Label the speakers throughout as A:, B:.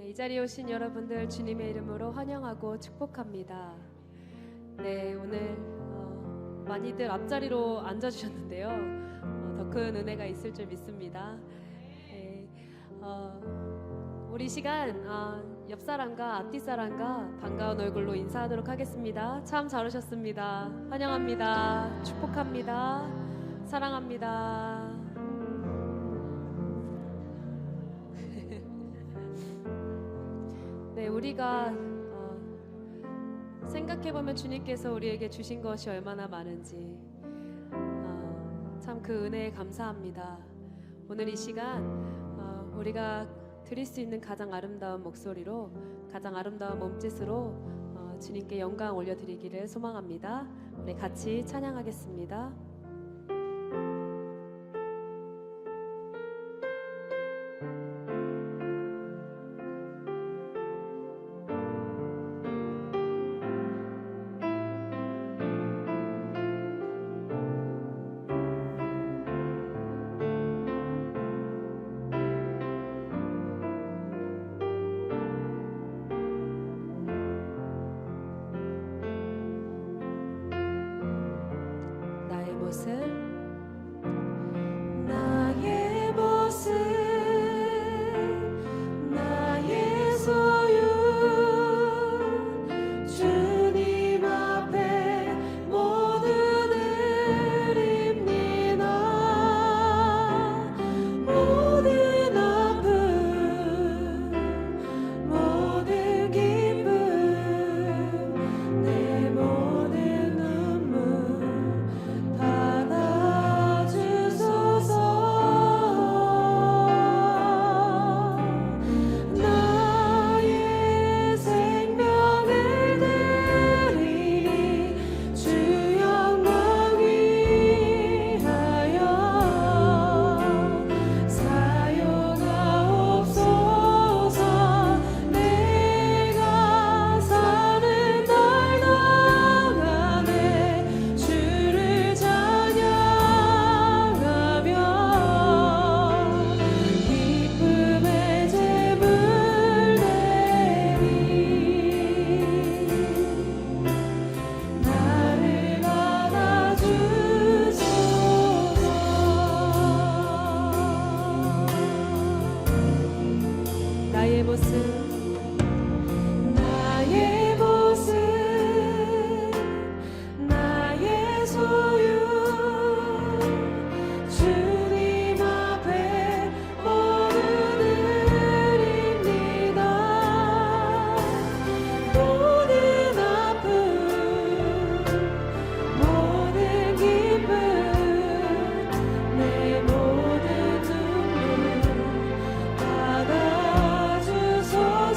A: 이 자리에 오신 여러분들 주님의 이름으로 환영하고 축복합니다. 네, 오늘 많이들 앞자리로 앉아주셨는데요. 더 큰 은혜가 있을 줄 믿습니다. 네, 우리 시간 옆 사람과 앞뒤 사람과 반가운 얼굴로 인사하도록 하겠습니다. 참 잘 오셨습니다. 환영합니다. 축복합니다. 사랑합니다. 네, 우리가 생각해보면 주님께서 우리에게 주신 것이 얼마나 많은지 참 그 은혜에 감사합니다. 오늘 이 시간 우리가 드릴 수 있는 가장 아름다운 목소리로, 가장 아름다운 몸짓으로 주님께 영광 올려드리기를 소망합니다. 우리 같이 찬양하겠습니다. 나의 모습, 나의 소유, 주님 앞에 모두 드립니다. 모든 아픔, 모든 기쁨, 내 모든 눈물 나의 모습, 나의 모습, 나의 소유, 주님 앞에 모두 드립니다. 모든 아픔, 모든 기쁨, 내 모든 눈물 받아 주소서.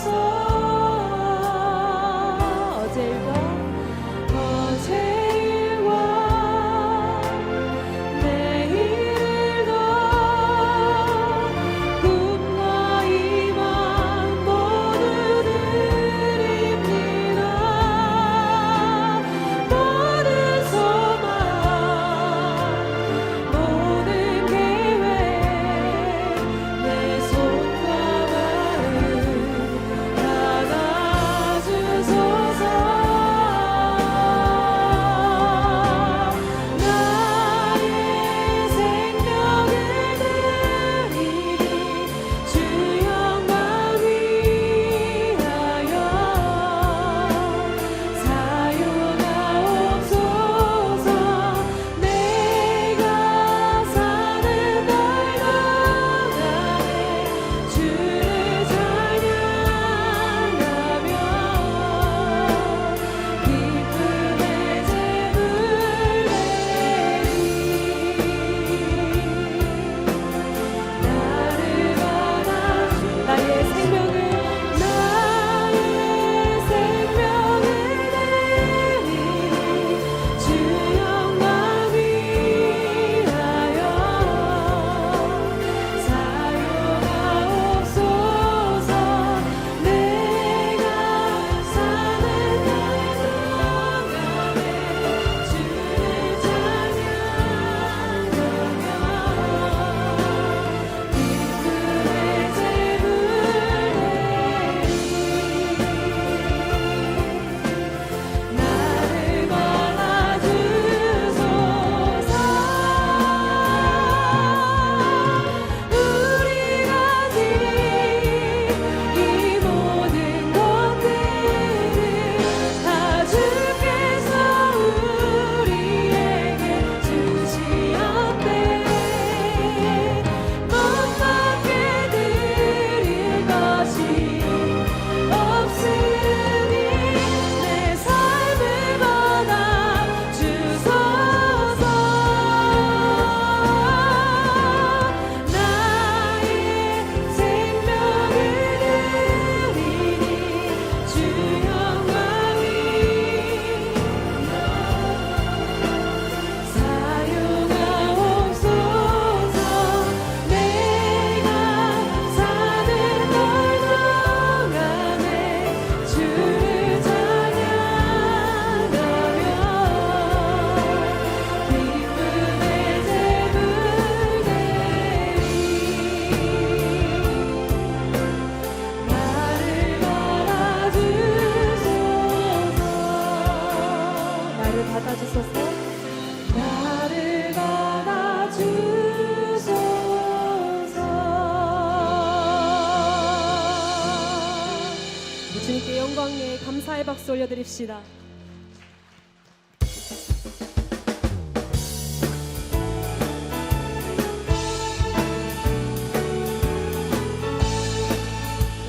A: 주님께 영광에 감사의 박수 올려드립시다.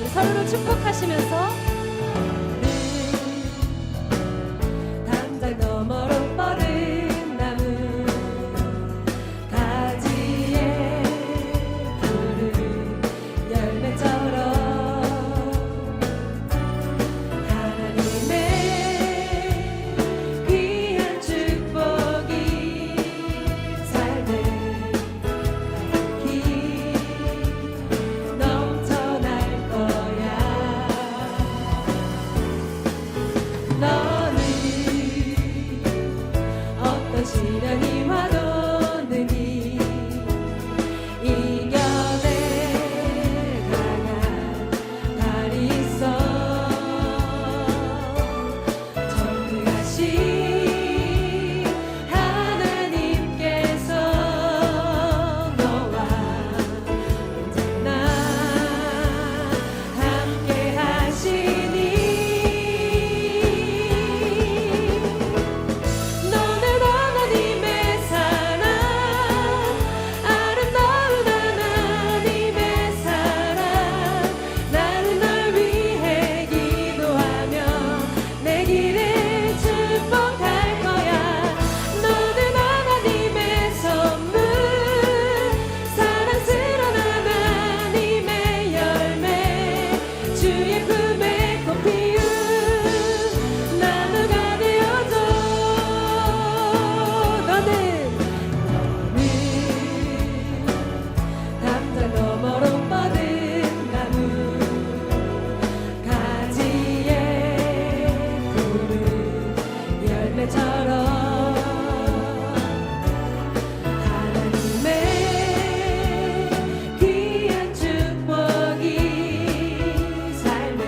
A: 우리 서로를 축복하시면서
B: 담장 너머로 뻗은 나무 가지에 푸른 열매처럼 하나님의 귀한 축복이 삶에 가득히 넘쳐날 거야. 너는 어떤 시련이 와도 능히 이겨낼 강한 발이 있어. 전능하신 하나님께서 너와 언제나 함께 하시니 너는 하나님의 사랑 아름다운 하나님의 사랑 나는 널 위해 기도하며 내 길을 축복할 거야. 너는 하나님의 선물 사랑스러운 하나님의 열매 주의 품에 꽃 피운 나무가 되어줘. 너는 담장 너머로 뻗은 나무 가지에 푸른 열매처럼 하나님의 귀한 축복이 삶에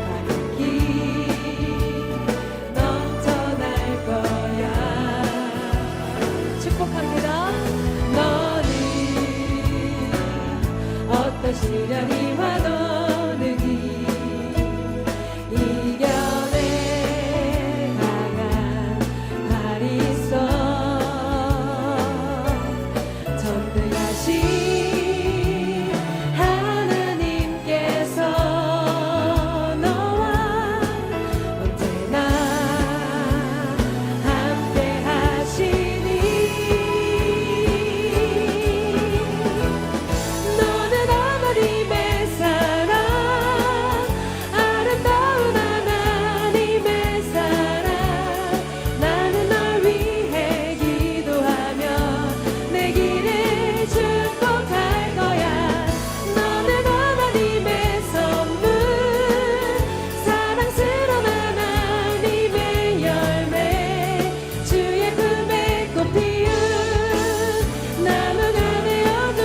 B: 가득히 넘쳐날 거야.
A: 축복합니다.
B: 너는 어떤 시련이 와도 능히 이겨낼 강한 발이 있어. 전능하신 하나님께서 너와 언제나 함께 하시니 너는 하나님의 사랑 아름다운 하나님의 사랑 나는 널 위해 기도하며 내 길을 축복할 거야. 너는 하나님의 선물 사랑스러운 하나님의 열매 주의 품에 꽃 피운 나무가 되어줘.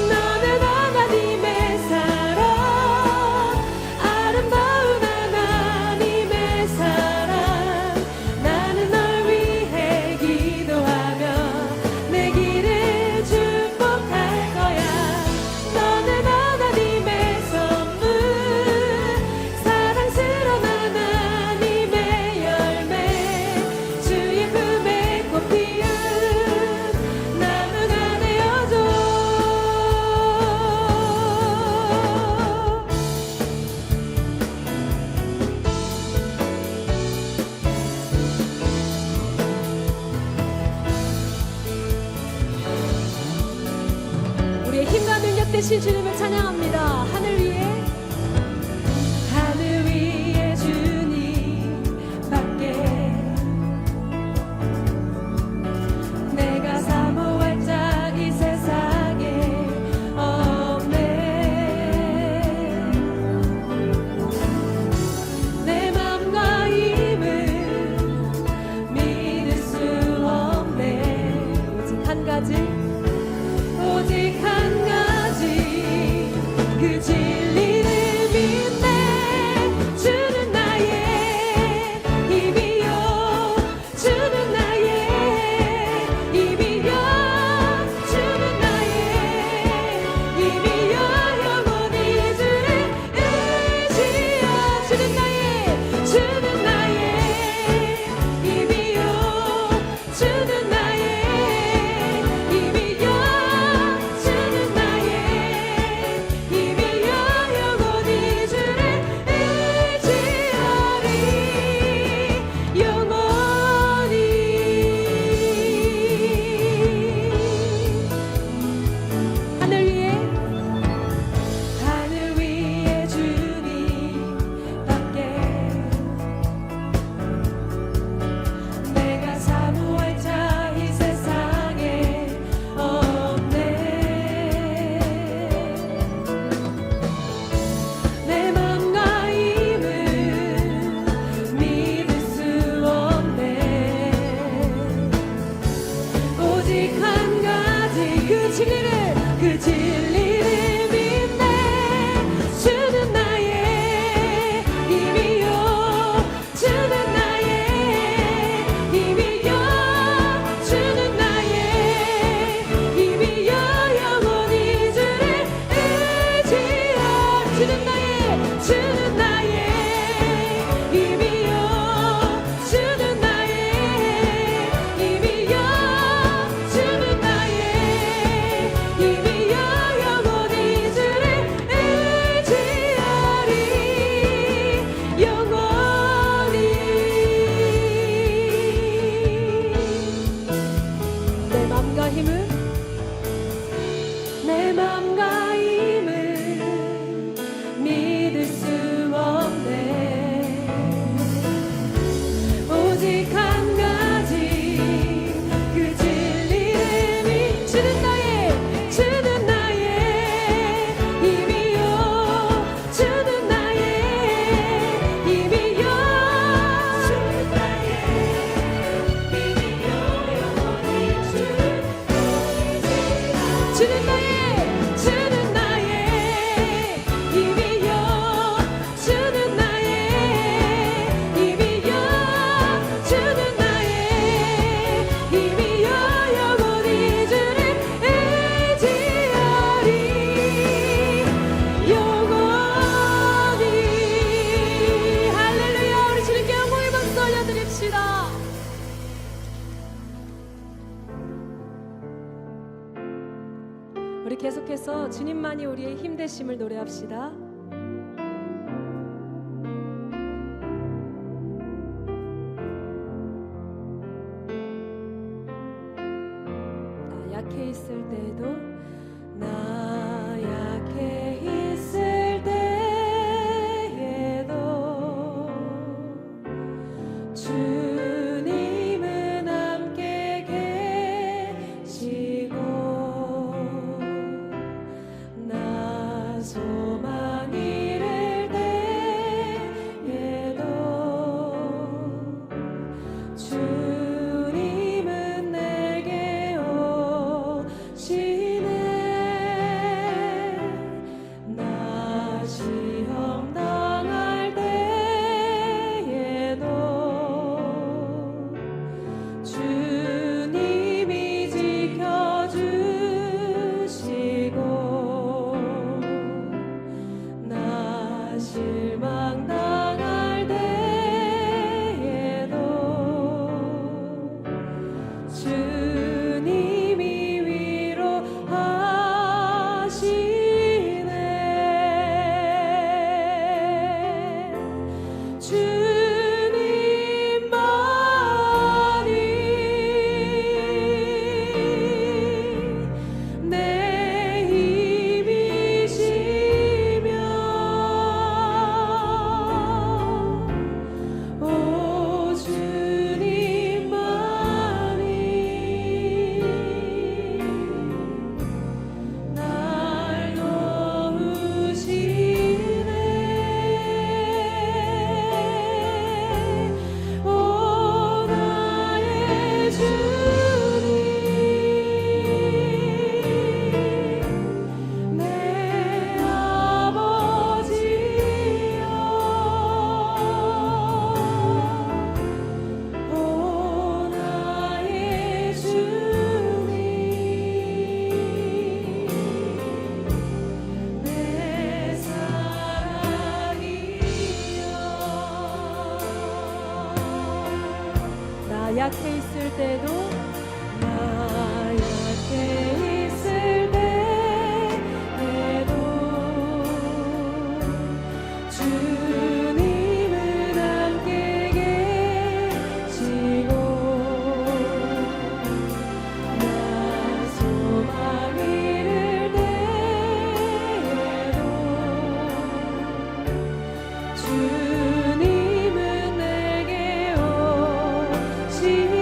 B: 너는 하나님의 사랑 아름다운 하나님의 사랑 나는 널 위해 기도하며 내 길을 축복할 거야. 너는 하나님의 선물 사랑스러운 하나님의 열매 주의 품에 꽃 피운 나무가 되어줘.
A: 우리의 힘과 능력 되신 주님을 찬양합니다.
B: 하늘 위에 주님밖에 내가 사모할 자 이 세상에 없네. 내 맘과 힘을 믿을 수 없네.
A: 오직 한 가지
B: 오직 한 가지 그 진리 진리를 그 진리를 믿네 주는 나의 힘이요 주는 나의 힘이요 주는 나의 힘이요 영원히 주를 의지하 주는 나의 힘이요 주는 나의 힘이요 주는 나의 힘이요 영원히 주를 의지하리 영원히 내 맘과 힘을 내 맘과 힘을 믿을 수 없네 오직 한 가지 그 진리를 주는 나의 힘이요 주는 나의 힘이요 주는 나의 힘이요 영원히 주를 주는 나의 힘이요 주는 나의 힘이요 주는 나의 힘이요 영원히 주를 의지하리 영원히 할렐루야 우리 주님께 영광의 박수 올려드립시다.
A: 우리 계속해서 주님만이 우리의 힘 되심을 노래합시다. 나 약해 있을 때도
B: 나 약해 있을 때에도 주님은 함께 계시고 나 소망 잃을 때에도 주님은 내게 오시네 나 시험 당할 때에도 주님이 지켜주시고 나 실망 당할 때에도 주님이 위로하시네 주님만이 내 힘이시며 오 주님만이 날 도우시네 오 나의 주님 내 아버지여 오 나의 주님 내 사랑이여
A: 나 약해 있을 때도
B: 나 약해 있을 때에도 주님은 함께 계시고 나 소망 잃을 때에도 주님은 내게 오시네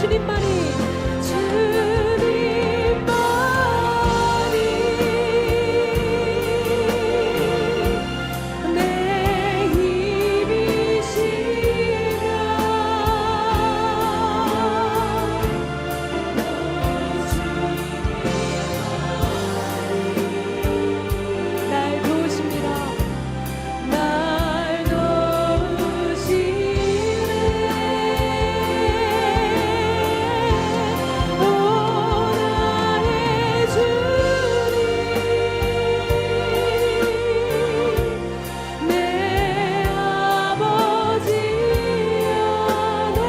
A: 주님만이
B: 내 힘이시라
A: 날 도우십니다.
B: 날 도우시네 오 나의 주님 내 아버지여 내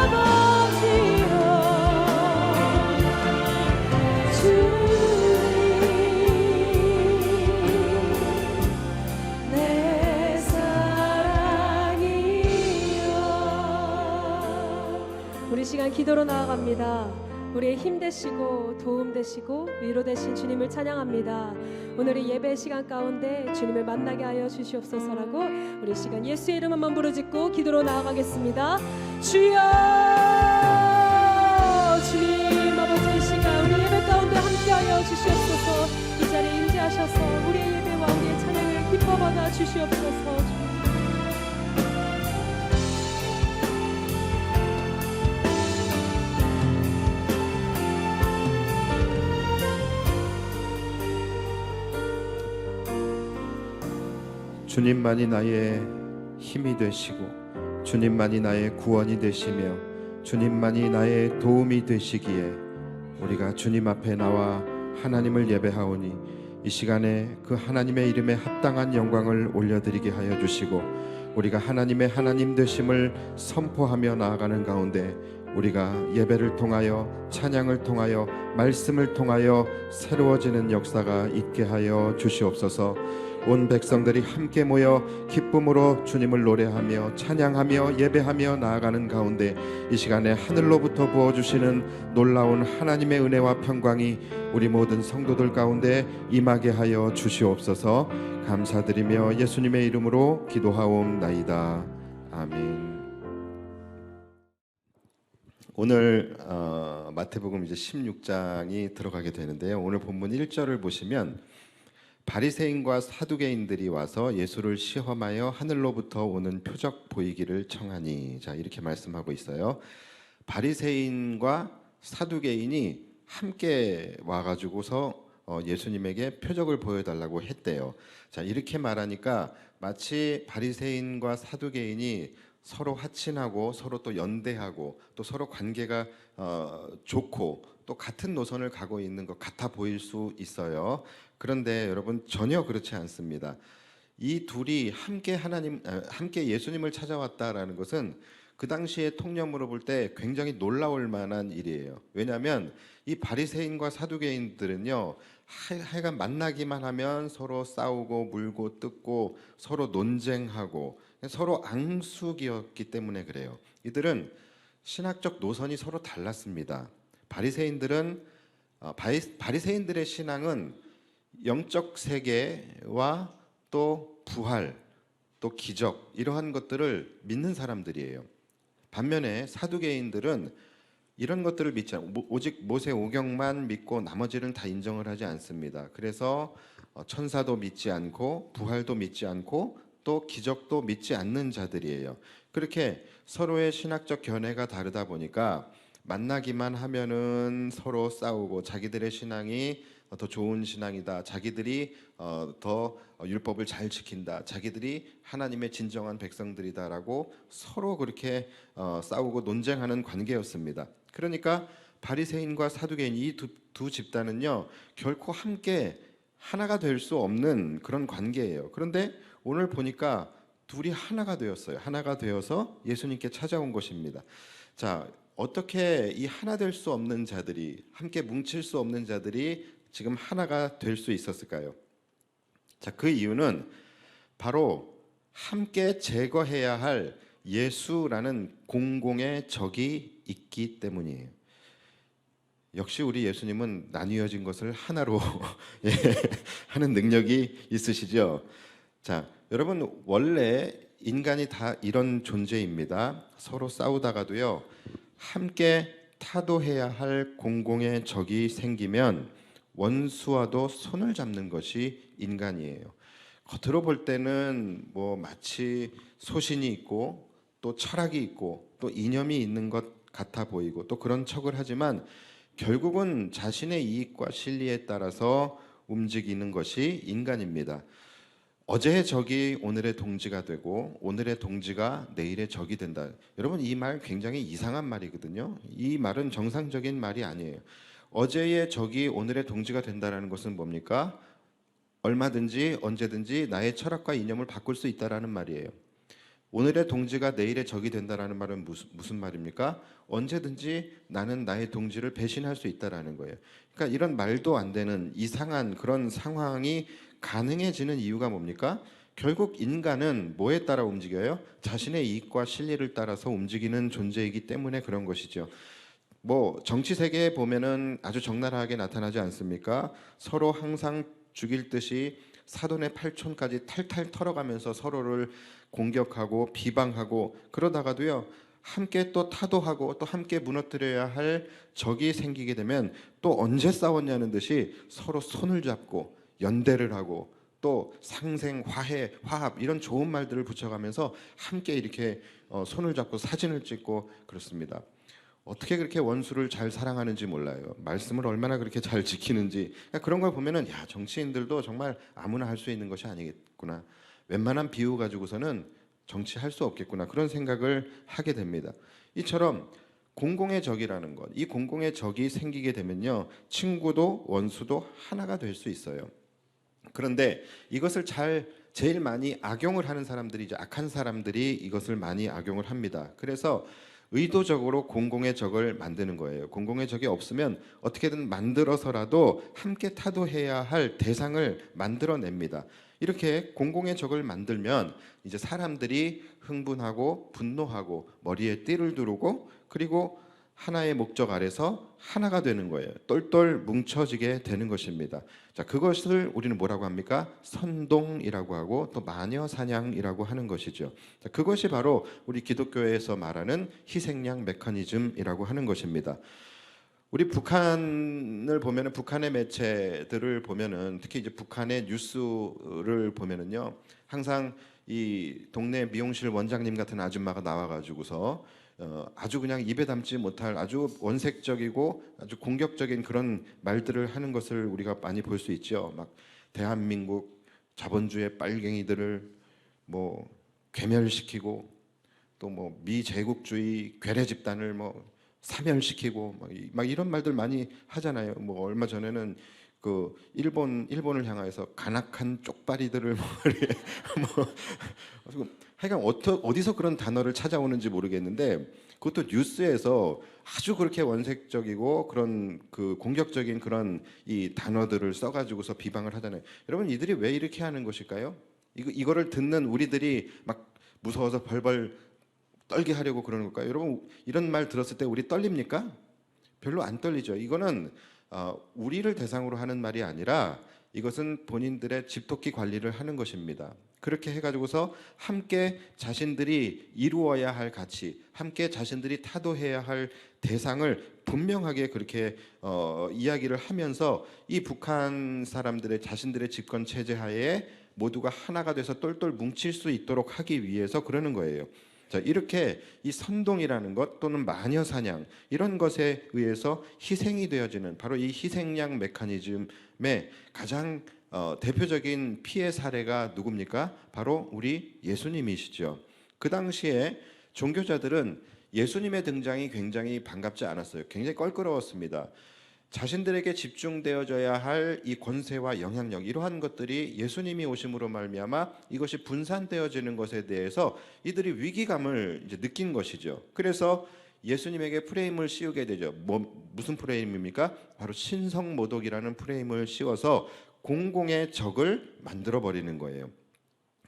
B: 아버지여 주님 내 사랑이여
A: 우리 시간 기도로 나아갑니다. 우리의 힘 되시고 도움 되시고 위로 되신 주님을 찬양합니다. 오늘 이 예배 시간 가운데 주님을 만나게 하여 주시옵소서라고 우리 시간 예수의 이름 한번 부르짖고 기도로 나아가겠습니다. 주여 주님 아버지 이 시간 우리 예배 가운데 함께하여 주시옵소서. 이 자리에 임재하셔서 우리의 예배와 우리의 찬양을 기뻐받아 주시옵소서. 주님.
C: 주님만이 나의 힘이 되시고 주님만이 나의 구원이 되시며 주님만이 나의 도움이 되시기에 우리가 주님 앞에 나와 하나님을 예배하오니 이 시간에 그 하나님의 이름에 합당한 영광을 올려드리게 하여 주시고 우리가 하나님의 하나님 되심을 선포하며 나아가는 가운데 우리가 예배를 통하여 찬양을 통하여 말씀을 통하여 새로워지는 역사가 있게 하여 주시옵소서. 온 백성들이 함께 모여 기쁨으로 주님을 노래하며 찬양하며 예배하며 나아가는 가운데 이 시간에 하늘로부터 부어주시는 놀라운 하나님의 은혜와 평강이 우리 모든 성도들 가운데 임하게 하여 주시옵소서. 감사드리며 예수님의 이름으로 기도하옵나이다. 아멘. 오늘 마태복음 이제 16장이 들어가게 되는데요. 오늘 본문 1절을 보시면 바리새인과 사두개인들이 와서 예수를 시험하여 하늘로부터 오는 표적 보이기를 청하니, 자 이렇게 말씀하고 있어요. 바리새인과 사두개인이 함께 와가지고서 예수님에게 표적을 보여달라고 했대요. 자 이렇게 말하니까 마치 바리새인과 사두개인이 서로 하친하고 서로 또 연대하고 또 서로 관계가 좋고 또 같은 노선을 가고 있는 것 같아 보일 수 있어요. 그런데 여러분 전혀 그렇지 않습니다. 이 둘이 함께 예수님을 찾아왔다라는 것은 그 당시의 통념으로 볼 때 굉장히 놀라울 만한 일이에요. 왜냐하면 이 바리새인과 사두개인들은요, 하여간 만나기만 하면 서로 싸우고 물고 뜯고 서로 논쟁하고 서로 앙숙이었기 때문에 그래요. 이들은 신학적 노선이 서로 달랐습니다. 바리새인들의 신앙은 영적 세계와 또 부활, 또 기적 이러한 것들을 믿는 사람들이에요. 반면에 사두개인들은 이런 것들을 믿지 않고 오직 모세 오경만 믿고 나머지는 다 인정을 하지 않습니다. 그래서 천사도 믿지 않고 부활도 믿지 않고 또 기적도 믿지 않는 자들이에요. 그렇게 서로의 신학적 견해가 다르다 보니까 만나기만 하면은 서로 싸우고 자기들의 신앙이 더 좋은 신앙이다, 자기들이 더 율법을 잘 지킨다, 자기들이 하나님의 진정한 백성들이다라고 서로 그렇게 싸우고 논쟁하는 관계였습니다. 그러니까 바리새인과 사두개인 이 두 집단은요 결코 함께 하나가 될 수 없는 그런 관계예요. 그런데 오늘 보니까 둘이 하나가 되었어요. 하나가 되어서 예수님께 찾아온 것입니다. 자, 어떻게 이 하나 될 수 없는 자들이, 함께 뭉칠 수 없는 자들이 지금 하나가 될 수 있었을까요? 자, 그 이유는 바로 함께 제거해야 할 예수라는 공공의 적이 있기 때문이에요. 역시 우리 예수님은 나뉘어진 것을 하나로 하는 능력이 있으시죠. 자, 여러분 원래 인간이 다 이런 존재입니다. 서로 싸우다가도요 함께 타도해야 할 공공의 적이 생기면 원수와도 손을 잡는 것이 인간이에요. 겉으로 볼 때는 뭐 마치 소신이 있고 또 철학이 있고 또 이념이 있는 것 같아 보이고 또 그런 척을 하지만 결국은 자신의 이익과 실리에 따라서 움직이는 것이 인간입니다. 어제의 적이 오늘의 동지가 되고 오늘의 동지가 내일의 적이 된다. 여러분, 이 말 굉장히 이상한 말이거든요. 이 말은 정상적인 말이 아니에요. 어제의 적이 오늘의 동지가 된다는 것은 뭡니까? 얼마든지 언제든지 나의 철학과 이념을 바꿀 수 있다라는 말이에요. 오늘의 동지가 내일의 적이 된다라는 말은 무슨 말입니까? 언제든지 나는 나의 동지를 배신할 수 있다라는 거예요. 그러니까 이런 말도 안 되는 이상한 그런 상황이 가능해지는 이유가 뭡니까? 결국 인간은 뭐에 따라 움직여요? 자신의 이익과 실리를 따라서 움직이는 존재이기 때문에 그런 것이죠. 뭐 정치 세계에 보면은 아주 적나라하게 나타나지 않습니까? 서로 항상 죽일 듯이 사돈의 팔촌까지 탈탈 털어가면서 서로를 공격하고 비방하고 그러다가도요, 함께 또 타도하고 또 함께 무너뜨려야 할 적이 생기게 되면 또 언제 싸웠냐는 듯이 서로 손을 잡고 연대를 하고 또 상생, 화해, 화합 이런 좋은 말들을 붙여가면서 함께 이렇게 손을 잡고 사진을 찍고 그렇습니다. 어떻게 그렇게 원수를 잘 사랑하는지 몰라요. 말씀을 얼마나 그렇게 잘 지키는지. 그러니까 그런 걸 보면은 야, 정치인들도 정말 아무나 할 수 있는 것이 아니겠구나. 웬만한 비유 가지고서는 정치할 수 없겠구나. 그런 생각을 하게 됩니다. 이처럼 공공의 적이라는 것, 이 공공의 적이 생기게 되면요, 친구도 원수도 하나가 될 수 있어요. 그런데 이것을 제일 많이 악용을 하는 사람들이 이제 악한 사람들이 이것을 많이 악용을 합니다. 그래서 의도적으로 공공의 적을 만드는 거예요. 공공의 적이 없으면 어떻게든 만들어서라도 함께 타도해야 할 대상을 만들어냅니다. 이렇게 공공의 적을 만들면 이제 사람들이 흥분하고 분노하고 머리에 띠를 두르고 그리고 하나의 목적 아래서 하나가 되는 거예요. 똘똘 뭉쳐지게 되는 것입니다. 자, 그것을 우리는 뭐라고 합니까? 선동이라고 하고 또 마녀 사냥이라고 하는 것이죠. 자, 그것이 바로 우리 기독교에서 말하는 희생양 메커니즘이라고 하는 것입니다. 우리 북한을 보면은 북한의 매체들을 보면은 특히 이제 북한의 뉴스를 보면은요, 항상 이 동네 미용실 원장님 같은 아줌마가 나와가지고서 아주 그냥 입에 담지 못할 아주 원색적이고 아주 공격적인 그런 말들을 하는 것을 우리가 많이 볼 수 있죠. 막 대한민국 자본주의 빨갱이들을 뭐 괴멸시키고 또 뭐 미제국주의 괴뢰 집단을 뭐 사멸시키고 막 이런 말들 많이 하잖아요. 뭐 얼마 전에는 그 일본을 향해서 간악한 쪽발이들을 뭐 하여간 어디서 그런 단어를 찾아오는지 모르겠는데 그것도 뉴스에서 아주 그렇게 원색적이고 그런 그 공격적인 그런 이 단어들을 써가지고서 비방을 하잖아요. 여러분, 이들이 왜 이렇게 하는 것일까요? 이거를 듣는 우리들이 막 무서워서 벌벌 떨게 하려고 그러는 걸까요? 여러분, 이런 말 들었을 때 우리 떨립니까? 별로 안 떨리죠. 이거는 우리를 대상으로 하는 말이 아니라 이것은 본인들의 집토끼 관리를 하는 것입니다. 그렇게 해가지고서 함께 자신들이 이루어야 할 가치, 함께 자신들이 타도해야 할 대상을 분명하게 그렇게 이야기를 하면서 이 북한 사람들의 자신들의 집권 체제 하에 모두가 하나가 돼서 똘똘 뭉칠 수 있도록 하기 위해서 그러는 거예요. 자, 이렇게 이 선동이라는 것 또는 마녀 사냥 이런 것에 의해서 희생이 되어지는 바로 이 희생양 메커니즘의 가장 대표적인 피해 사례가 누굽니까? 바로 우리 예수님이시죠. 그 당시에 종교자들은 예수님의 등장이 굉장히 반갑지 않았어요. 굉장히 껄끄러웠습니다. 자신들에게 집중되어져야 할 이 권세와 영향력 이러한 것들이 예수님이 오심으로 말미암아 이것이 분산되어지는 것에 대해서 이들이 위기감을 이제 느낀 것이죠. 그래서 예수님에게 프레임을 씌우게 되죠. 무슨 프레임입니까? 바로 신성모독이라는 프레임을 씌워서 공공의 적을 만들어 버리는 거예요.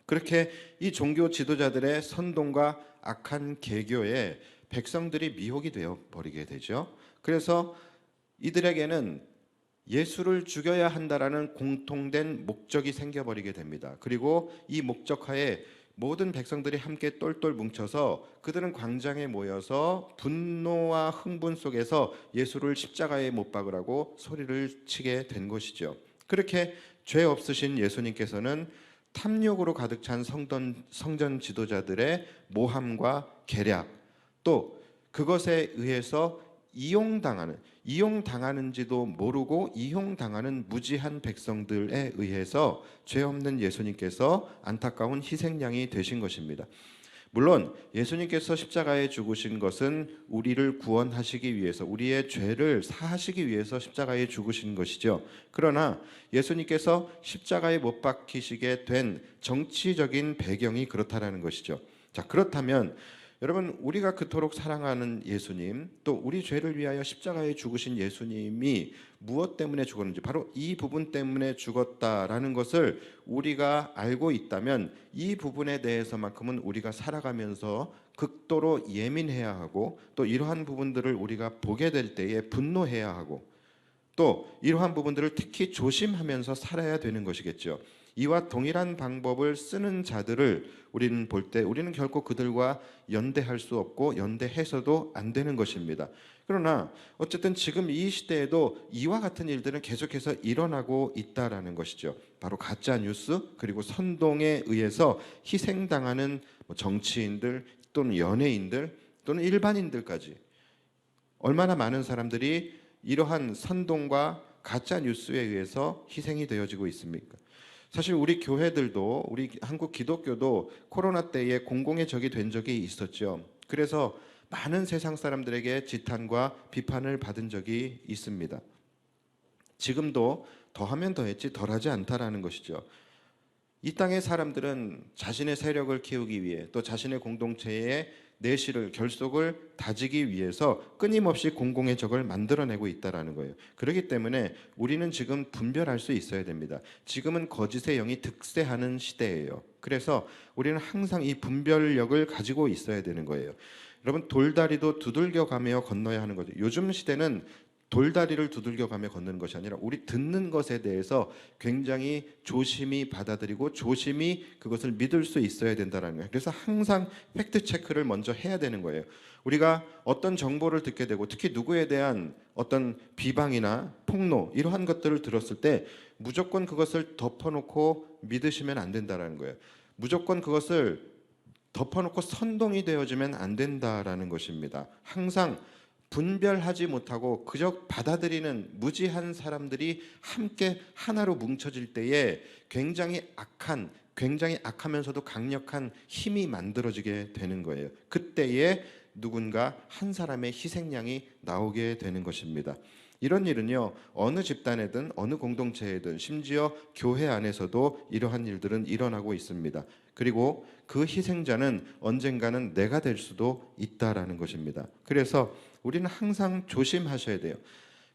C: 그렇게 이 종교 지도자들의 선동과 악한 계교에 백성들이 미혹이 되어 버리게 되죠. 그래서 이들에게는 예수를 죽여야 한다라는 공통된 목적이 생겨버리게 됩니다. 그리고 이 목적하에 모든 백성들이 함께 똘똘 뭉쳐서 그들은 광장에 모여서 분노와 흥분 속에서 예수를 십자가에 못 박으라고 소리를 치게 된 것이죠. 그렇게 죄 없으신 예수님께서는 탐욕으로 가득 찬 성전 지도자들의 모함과 계략, 또 그것에 의해서 이용당하는지도 모르고 이용당하는 무지한 백성들에 의해서 죄 없는 예수님께서 안타까운 희생양이 되신 것입니다. 물론 예수님께서 십자가에 죽으신 것은 우리를 구원하시기 위해서, 우리의 죄를 사하시기 위해서 십자가에 죽으신 것이죠. 그러나 예수님께서 십자가에 못 박히시게 된 정치적인 배경이 그렇다라는 것이죠. 자, 그렇다면 여러분, 우리가 그토록 사랑하는 예수님, 또 우리 죄를 위하여 십자가에 죽으신 예수님이 무엇 때문에 죽었는지, 바로 이 부분 때문에 죽었다라는 것을 우리가 알고 있다면 이 부분에 대해서만큼은 우리가 살아가면서 극도로 예민해야 하고, 또 이러한 부분들을 우리가 보게 될 때에 분노해야 하고, 또 이러한 부분들을 특히 조심하면서 살아야 되는 것이겠죠. 이와 동일한 방법을 쓰는 자들을 우리는 볼 때 우리는 결코 그들과 연대할 수 없고 연대해서도 안 되는 것입니다. 그러나 어쨌든 지금 이 시대에도 이와 같은 일들은 계속해서 일어나고 있다라는 것이죠. 바로 가짜 뉴스, 그리고 선동에 의해서 희생당하는 정치인들 또는 연예인들 또는 일반인들까지 얼마나 많은 사람들이 이러한 선동과 가짜 뉴스에 의해서 희생이 되어지고 있습니까? 사실 우리 교회들도, 우리 한국 기독교도 코로나 때에 공공의 적이 된 적이 있었죠. 그래서 많은 세상 사람들에게 지탄과 비판을 받은 적이 있습니다. 지금도 더하면 더했지 덜하지 않다라는 것이죠. 이 땅의 사람들은 자신의 세력을 키우기 위해, 또 자신의 공동체의 내실을, 결속을 다지기 위해서 끊임없이 공공의 적을 만들어내고 있다는 거예요. 그렇기 때문에 우리는 지금 분별할 수 있어야 됩니다. 지금은 거짓의 영이 득세하는 시대예요. 그래서 우리는 항상 이 분별력을 가지고 있어야 되는 거예요. 여러분, 돌다리도 두들겨가며 건너야 하는 거죠. 요즘 시대는 돌다리를 두들겨가며 걷는 것이 아니라 우리 듣는 것에 대해서 굉장히 조심히 받아들이고 조심히 그것을 믿을 수 있어야 된다는 거예요. 그래서 항상 팩트 체크를 먼저 해야 되는 거예요. 우리가 어떤 정보를 듣게 되고, 특히 누구에 대한 어떤 비방이나 폭로 이러한 것들을 들었을 때 무조건 그것을 덮어놓고 믿으시면 안 된다는 거예요. 무조건 그것을 덮어놓고 선동이 되어지면 안 된다라는 것입니다. 항상 분별하지 못하고 그저 받아들이는 무지한 사람들이 함께 하나로 뭉쳐질 때에 굉장히 악하면서도 강력한 힘이 만들어지게 되는 거예요. 그때에 누군가 한 사람의 희생양이 나오게 되는 것입니다. 이런 일은요, 어느 집단이든 어느 공동체이든 심지어 교회 안에서도 이러한 일들은 일어나고 있습니다. 그리고 그 희생자는 언젠가는 내가 될 수도 있다라는 것입니다. 그래서 우리는 항상 조심하셔야 돼요.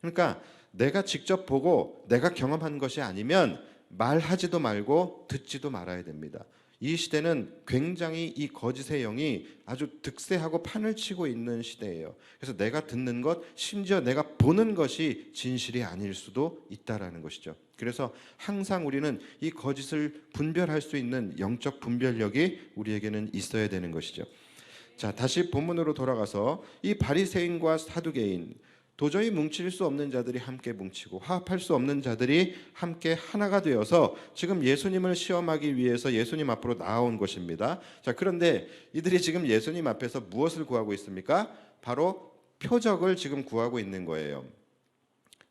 C: 그러니까 내가 직접 보고 내가 경험한 것이 아니면 말하지도 말고 듣지도 말아야 됩니다. 이 시대는 굉장히 이 거짓의 영이 아주 득세하고 판을 치고 있는 시대예요. 그래서 내가 듣는 것, 심지어 내가 보는 것이 진실이 아닐 수도 있다라는 것이죠. 그래서 항상 우리는 이 거짓을 분별할 수 있는 영적 분별력이 우리에게는 있어야 되는 것이죠. 자, 다시 본문으로 돌아가서 이 바리새인과 사두개인, 도저히 뭉칠 수 없는 자들이 함께 뭉치고 화합할 수 없는 자들이 함께 하나가 되어서 지금 예수님을 시험하기 위해서 예수님 앞으로 나아온 것입니다. 자, 그런데 이들이 지금 예수님 앞에서 무엇을 구하고 있습니까? 바로 표적을 지금 구하고 있는 거예요.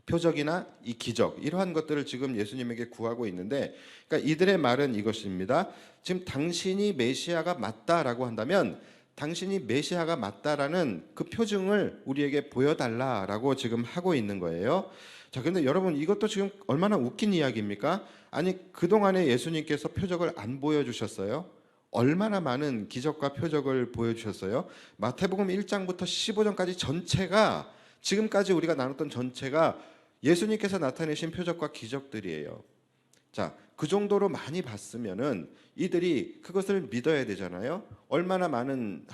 C: 표적이나 이 기적, 이러한 것들을 지금 예수님에게 구하고 있는데, 그러니까 이들의 말은 이것입니다. 지금 당신이 메시아가 맞다라고 한다면 당신이 메시아가 맞다라는 그 표징을 우리에게 보여달라라고 지금 하고 있는 거예요. 자, 근데 여러분, 이것도 지금 얼마나 웃긴 이야기입니까? 아니, 그동안에 예수님께서 표적을 안 보여주셨어요? 얼마나 많은 기적과 표적을 보여주셨어요? 마태복음 1장부터 15장까지 전체가, 지금까지 우리가 나눴던 전체가 예수님께서 나타내신 표적과 기적들이에요. 자, 그 정도로 많이 봤으면은 이들이 그것을 믿어야 되잖아요. 얼마나 많은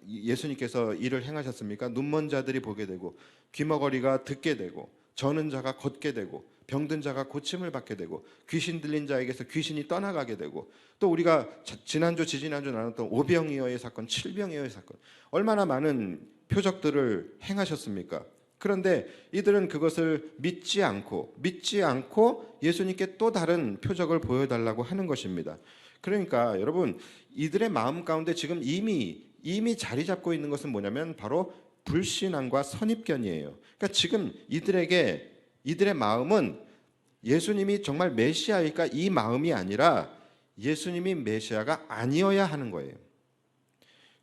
C: 예수님께서 일을 행하셨습니까? 눈먼 자들이 보게 되고, 귀머거리가 듣게 되고, 저는 자가 걷게 되고, 병든 자가 고침을 받게 되고 귀신 들린 자에게서 귀신이 떠나가게 되고 또 우리가 지난주 지지난주 나눴던 오병이어의 사건, 칠병이어의 사건 얼마나 많은 표적들을 행하셨습니까? 그런데 이들은 그것을 믿지 않고 예수님께 또 다른 표적을 보여달라고 하는 것입니다. 그러니까 여러분 이들의 마음 가운데 지금 이미 자리 잡고 있는 것은 뭐냐면 바로 불신앙과 선입견이에요. 그러니까 지금 이들의 마음은 예수님이 정말 메시아일까 이 마음이 아니라 예수님이 메시아가 아니어야 하는 거예요.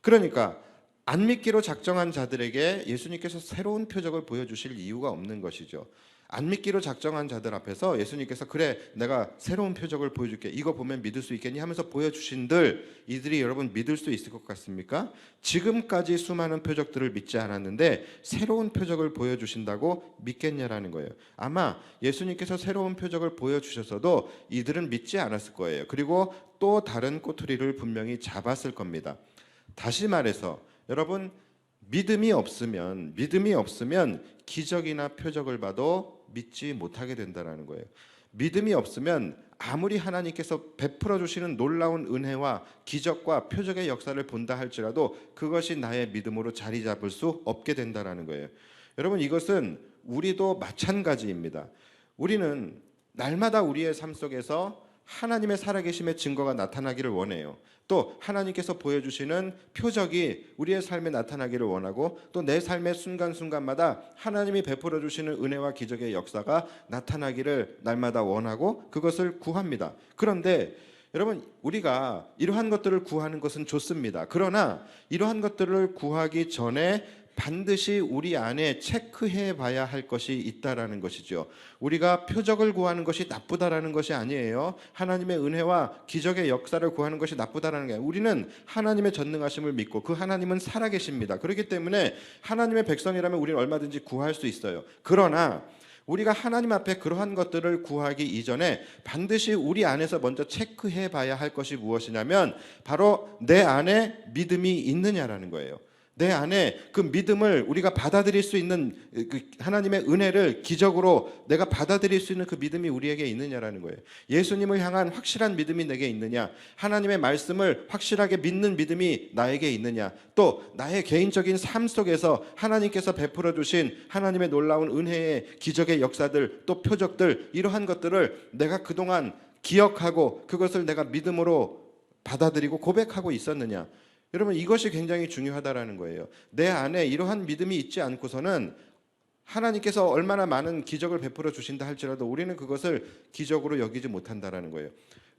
C: 그러니까 안 믿기로 작정한 자들에게 예수님께서 새로운 표적을 보여주실 이유가 없는 것이죠. 안 믿기로 작정한 자들 앞에서 예수님께서 그래 내가 새로운 표적을 보여줄게 이거 보면 믿을 수 있겠니 하면서 보여주신들 이들이 여러분 믿을 수 있을 것 같습니까? 지금까지 수많은 표적들을 믿지 않았는데 새로운 표적을 보여주신다고 믿겠냐라는 거예요. 아마 예수님께서 새로운 표적을 보여주셔서도 이들은 믿지 않았을 거예요. 그리고 또 다른 꼬투리를 분명히 잡았을 겁니다. 다시 말해서 여러분 믿음이 없으면 기적이나 표적을 봐도 믿지 못하게 된다는 거예요. 믿음이 없으면 아무리 하나님께서 베풀어 주시는 놀라운 은혜와 기적과 표적의 역사를 본다 할지라도 그것이 나의 믿음으로 자리 잡을 수 없게 된다는 거예요. 여러분 이것은 우리도 마찬가지입니다. 우리는 날마다 우리의 삶 속에서 하나님의 살아계심의 증거가 나타나기를 원해요. 또 하나님께서 보여주시는 표적이 우리의 삶에 나타나기를 원하고 또 내 삶의 순간순간마다 하나님이 베풀어 주시는 은혜와 기적의 역사가 나타나기를 날마다 원하고 그것을 구합니다. 그런데 여러분 우리가 이러한 것들을 구하는 것은 좋습니다. 그러나 이러한 것들을 구하기 전에 반드시 우리 안에 체크해 봐야 할 것이 있다라는 것이죠. 우리가 표적을 구하는 것이 나쁘다라는 것이 아니에요. 하나님의 은혜와 기적의 역사를 구하는 것이 나쁘다라는 게 아니에요. 우리는 하나님의 전능하심을 믿고 그 하나님은 살아계십니다. 그렇기 때문에 하나님의 백성이라면 우리는 얼마든지 구할 수 있어요. 그러나 우리가 하나님 앞에 그러한 것들을 구하기 이전에 반드시 우리 안에서 먼저 체크해 봐야 할 것이 무엇이냐면 바로 내 안에 믿음이 있느냐라는 거예요. 내 안에 그 믿음을 우리가 받아들일 수 있는 그 하나님의 은혜를 기적으로 내가 받아들일 수 있는 그 믿음이 우리에게 있느냐라는 거예요. 예수님을 향한 확실한 믿음이 내게 있느냐, 하나님의 말씀을 확실하게 믿는 믿음이 나에게 있느냐, 또 나의 개인적인 삶 속에서 하나님께서 베풀어 주신 하나님의 놀라운 은혜의 기적의 역사들 또 표적들 이러한 것들을 내가 그동안 기억하고 그것을 내가 믿음으로 받아들이고 고백하고 있었느냐. 여러분 이것이 굉장히 중요하다라는 거예요. 내 안에 이러한 믿음이 있지 않고서는 하나님께서 얼마나 많은 기적을 베풀어 주신다 할지라도 우리는 그것을 기적으로 여기지 못한다라는 거예요.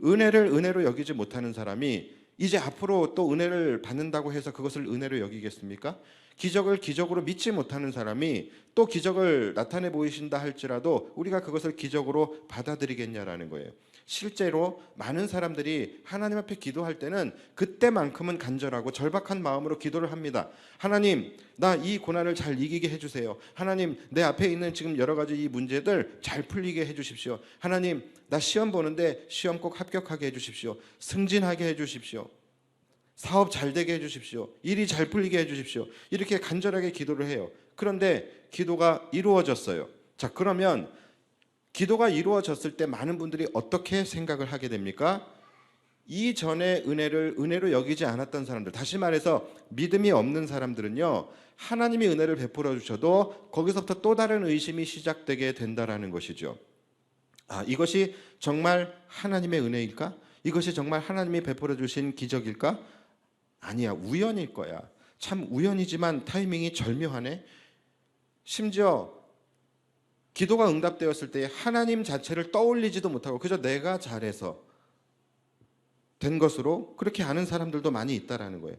C: 은혜를 은혜로 여기지 못하는 사람이 이제 앞으로 또 은혜를 받는다고 해서 그것을 은혜로 여기겠습니까? 기적을 기적으로 믿지 못하는 사람이 또 기적을 나타내 보이신다 할지라도 우리가 그것을 기적으로 받아들이겠냐라는 거예요. 실제로 많은 사람들이 하나님 앞에 기도할 때는 그때만큼은 간절하고 절박한 마음으로 기도를 합니다. 하나님, 나 이 고난을 잘 이기게 해주세요. 하나님, 내 앞에 있는 지금 여러 가지 이 문제들 잘 풀리게 해주십시오. 하나님, 나 시험 보는데 시험 꼭 합격하게 해주십시오. 승진하게 해주십시오. 사업 잘 되게 해주십시오. 일이 잘 풀리게 해주십시오. 이렇게 간절하게 기도를 해요. 그런데 기도가 이루어졌어요. 자, 그러면 기도가 이루어졌을 때 많은 분들이 어떻게 생각을 하게 됩니까? 이전에 은혜를 은혜로 여기지 않았던 사람들, 다시 말해서 믿음이 없는 사람들은요, 하나님이 은혜를 베풀어 주셔도 거기서부터 또 다른 의심이 시작되게 된다라는 것이죠. 아, 이것이 정말 하나님의 은혜일까? 이것이 정말 하나님이 베풀어 주신 기적일까? 아니야, 우연일 거야. 참 우연이지만 타이밍이 절묘하네. 심지어 기도가 응답되었을 때 하나님 자체를 떠올리지도 못하고 그저 내가 잘해서 된 것으로 그렇게 아는 사람들도 많이 있다라는 거예요.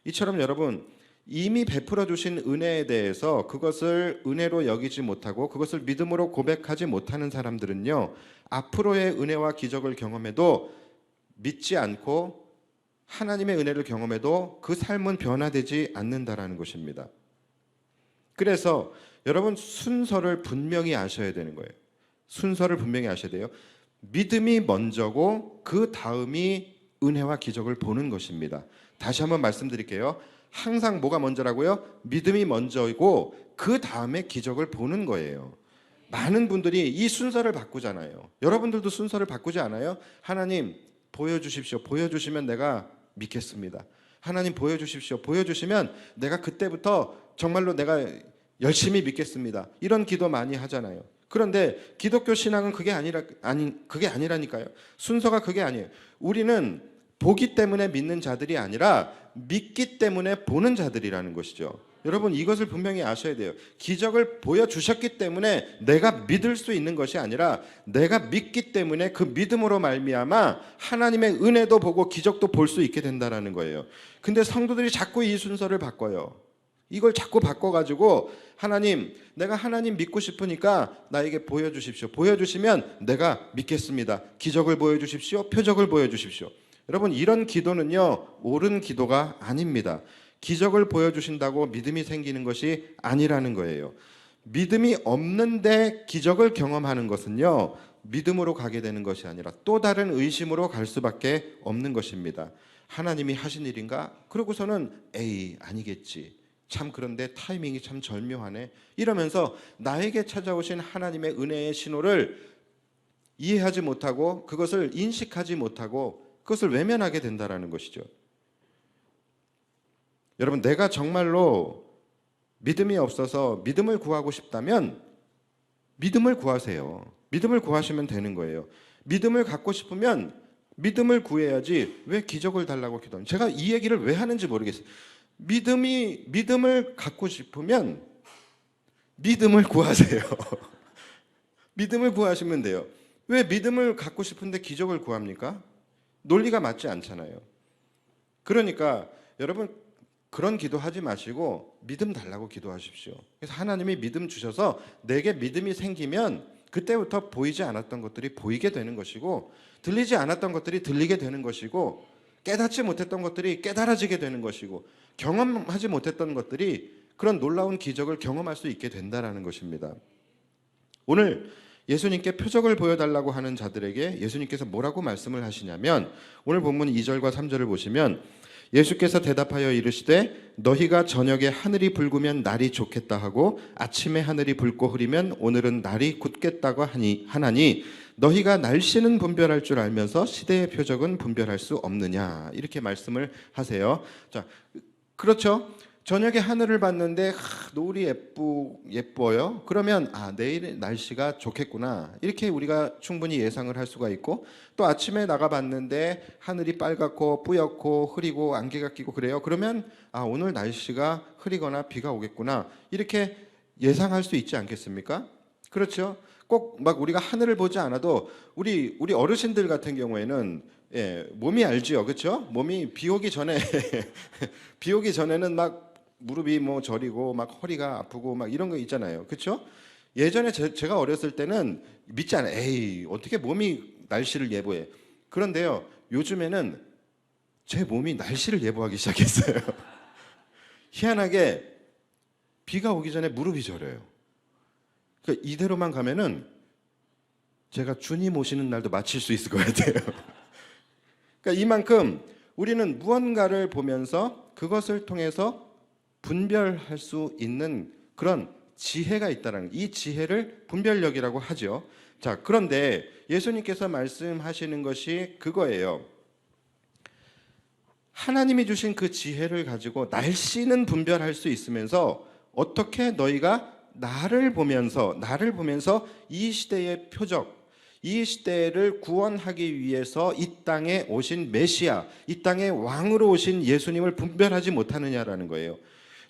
C: 이처럼 여러분 이미 베풀어 주신 은혜에 대해서 그것을 은혜로 여기지 못하고 그것을 믿음으로 고백하지 못하는 사람들은요, 앞으로의 은혜와 기적을 경험해도 믿지 않고 하나님의 은혜를 경험해도 그 삶은 변화되지 않는다라는 것입니다. 그래서 여러분 순서를 분명히 아셔야 되는 거예요. 순서를 분명히 아셔야 돼요. 믿음이 먼저고 그 다음이 은혜와 기적을 보는 것입니다. 다시 한번 말씀드릴게요. 항상 뭐가 먼저라고요? 믿음이 먼저이고 그 다음에 기적을 보는 거예요. 많은 분들이 이 순서를 바꾸잖아요. 여러분들도 순서를 바꾸지 않아요? 하나님 보여주십시오. 보여주시면 내가 믿겠습니다. 하나님 보여주십시오. 보여주시면 내가 그때부터 정말로 내가 열심히 믿겠습니다. 이런 기도 많이 하잖아요. 그런데 기독교 신앙은 그게 아니라니까요. 순서가 그게 아니에요. 우리는 보기 때문에 믿는 자들이 아니라 믿기 때문에 보는 자들이라는 것이죠. 여러분 이것을 분명히 아셔야 돼요. 기적을 보여주셨기 때문에 내가 믿을 수 있는 것이 아니라 내가 믿기 때문에 그 믿음으로 말미암아 하나님의 은혜도 보고 기적도 볼 수 있게 된다는 거예요. 근데 성도들이 자꾸 이 순서를 바꿔요. 이걸 자꾸 바꿔가지고 하나님, 내가 하나님 믿고 싶으니까 나에게 보여주십시오. 보여주시면 내가 믿겠습니다. 기적을 보여주십시오. 표적을 보여주십시오. 여러분 이런 기도는요 옳은 기도가 아닙니다. 기적을 보여주신다고 믿음이 생기는 것이 아니라는 거예요. 믿음이 없는데 기적을 경험하는 것은요 믿음으로 가게 되는 것이 아니라 또 다른 의심으로 갈 수밖에 없는 것입니다. 하나님이 하신 일인가? 그러고서는 에이 아니겠지. 참 그런데 타이밍이 참 절묘하네. 이러면서 나에게 찾아오신 하나님의 은혜의 신호를 이해하지 못하고 그것을 인식하지 못하고 그것을 외면하게 된다는 것이죠. 여러분 내가 정말로 믿음이 없어서 믿음을 구하고 싶다면 믿음을 구하세요. 믿음을 구하시면 되는 거예요. 믿음을 갖고 싶으면 믿음을 구해야지 왜 기적을 달라고 기도하는? 제가 이 얘기를 왜 하는지 모르겠어요. 믿음을 갖고 싶으면 믿음을 구하세요. 믿음을 구하시면 돼요. 왜 믿음을 갖고 싶은데 기적을 구합니까? 논리가 맞지 않잖아요. 그러니까 여러분 그런 기도하지 마시고 믿음 달라고 기도하십시오. 그래서 하나님이 믿음 주셔서 내게 믿음이 생기면 그때부터 보이지 않았던 것들이 보이게 되는 것이고 들리지 않았던 것들이 들리게 되는 것이고 깨닫지 못했던 것들이 깨달아지게 되는 것이고 경험하지 못했던 것들이 그런 놀라운 기적을 경험할 수 있게 된다는 것입니다. 오늘 예수님께 표적을 보여달라고 하는 자들에게 예수님께서 뭐라고 말씀을 하시냐면 오늘 본문 2절과 3절을 보시면 예수께서 대답하여 이르시되 너희가 저녁에 하늘이 붉으면 날이 좋겠다 하고 아침에 하늘이 붉고 흐리면 오늘은 날이 굳겠다고 하나니 너희가 날씨는 분별할 줄 알면서 시대의 표적은 분별할 수 없느냐 이렇게 말씀을 하세요. 자, 그렇죠. 저녁에 하늘을 봤는데 노을이 예뻐요. 그러면 내일 날씨가 좋겠구나 이렇게 우리가 충분히 예상을 할 수가 있고 또 아침에 나가봤는데 하늘이 빨갛고 뿌옇고 흐리고 안개가 끼고 그래요. 그러면 오늘 날씨가 흐리거나 비가 오겠구나 이렇게 예상할 수 있지 않겠습니까? 그렇죠. 꼭 막 우리가 하늘을 보지 않아도 우리 어르신들 같은 경우에는 몸이 알지요, 그렇죠? 몸이 비 오기 전에는 막 무릎이 뭐 저리고 막 허리가 아프고 막 이런 거 있잖아요, 그렇죠? 예전에 제가 어렸을 때는 믿지 않아요. 에이 어떻게 몸이 날씨를 예보해? 그런데요, 요즘에는 제 몸이 날씨를 예보하기 시작했어요. 희한하게 비가 오기 전에 무릎이 저려요. 그러니까 이대로만 가면은 제가 주님 오시는 날도 맞힐 수 있을 것 같아요. 그러니까 이만큼 우리는 무언가를 보면서 그것을 통해서 분별할 수 있는 그런 지혜가 있다는 이 지혜를 분별력이라고 하죠. 자, 그런데 예수님께서 말씀하시는 것이 그거예요. 하나님이 주신 그 지혜를 가지고 날씨는 분별할 수 있으면서 어떻게 너희가 나를 보면서 이 시대의 표적, 이 시대를 구원하기 위해서 이 땅에 오신 메시아, 이 땅의 왕으로 오신 예수님을 분별하지 못하느냐라는 거예요.